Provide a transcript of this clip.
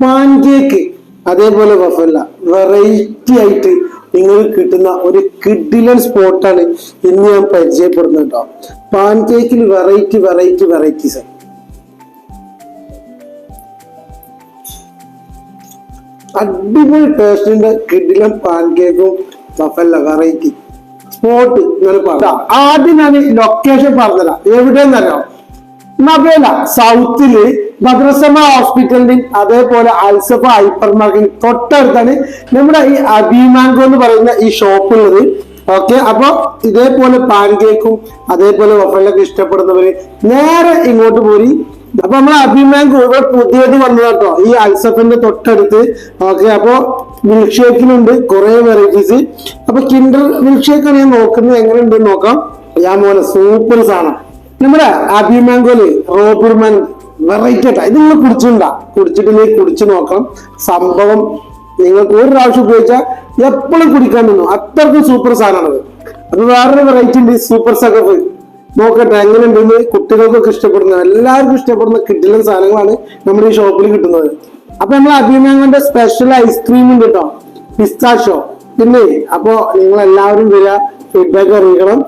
Pan cake അതേപോലെ വഫല്ല variety ആയിട്ട് നിങ്ങൾക്ക് കിട്ടുന്ന ഒരു കിഡിലൻ സ്പോട്ടാണ് ഇന്ന് ഞാൻ പരിചയപ്പെടുന്നത് കേട്ടോ. പാൻ കേക്കിൽ വെറൈറ്റീസ്. അടിപൊളി ടേസ്റ്റിന്റെ കിഡിലൻ പാൻ കേക്കും വഫല്ല വെറൈറ്റി സ്പോട്ട് ഇങ്ങനെ പറയാം. ആദ്യം ഞാൻ ലൊക്കേഷൻ പറഞ്ഞുതരാം. എവിടെയെന്നറിയാം? നബേല സൗത്തില് മദ്രസമ ഹോസ്പിറ്റലിന്റെ അതേപോലെ അൽസഫ ഹൈപ്പർ മാർക്കറ്റ് തൊട്ടടുത്താണ് നമ്മുടെ ഈ അബിമാങ്കോ എന്ന് പറയുന്ന ഈ ഷോപ്പ് ഉള്ളത്. ഓക്കെ, അപ്പൊ ഇതേപോലെ പാൻ കേക്കും അതേപോലെ വഫലൊക്കെ ഇഷ്ടപ്പെടുന്നവര് നേരെ ഇങ്ങോട്ട് പോരി. അപ്പൊ നമ്മളെ അബിമാങ്കോ ഇവിടെ പുതിയത് വന്നതാട്ടോ, ഈ അൽസഫിന്റെ തൊട്ടടുത്ത്. ഓക്കെ, അപ്പൊ മിൽക്ക് ഷേക്കിനുണ്ട് കുറെ വെറൈറ്റീസ്. അപ്പൊ കിൻഡർ മിൽക്ക് ഷേക്കാണ് ഞാൻ നോക്കുന്നത്, എങ്ങനെ ഉണ്ടെന്ന് നോക്കാം. ഞാൻ മോനെ സൂപ്പർ സാധനം നമ്മുടെ അബിമാങ്കോല് റോബർമാൻ വെറൈറ്റി ആയിട്ടാ. ഇത് നിങ്ങൾ കുടിച്ചിട്ടില്ലെങ്കിൽ കുടിച്ചു നോക്കണം. സംഭവം നിങ്ങൾക്ക് ഒരു പ്രാവശ്യം ഉപയോഗിച്ചാൽ എപ്പോഴും കുടിക്കാൻ തോന്നും, അത്രക്കും സൂപ്പർ സാധനമാണത്. അപ്പൊ വേറൊരു വെറൈറ്റി ഉണ്ട്, സൂപ്പർ സഖഫ്. നോക്കട്ടെ എങ്ങനെ ഉണ്ടെന്ന്. കുട്ടികൾക്കൊക്കെ ഇഷ്ടപ്പെടുന്ന എല്ലാവർക്കും ഇഷ്ടപ്പെടുന്ന കിഡിലൻ സാധനങ്ങളാണ് നമ്മുടെ ഈ ഷോപ്പിൽ കിട്ടുന്നത്. അപ്പൊ നമ്മൾ അബിമാങ്കോന്റെ സ്പെഷ്യൽ ഐസ്ക്രീം ഉണ്ട് കേട്ടോ, പിസ്താഷോ. പിന്നെ അപ്പൊ നിങ്ങൾ എല്ലാവരും വരിക, ഫീഡ്ബാക്ക് അറിയിക്കണം.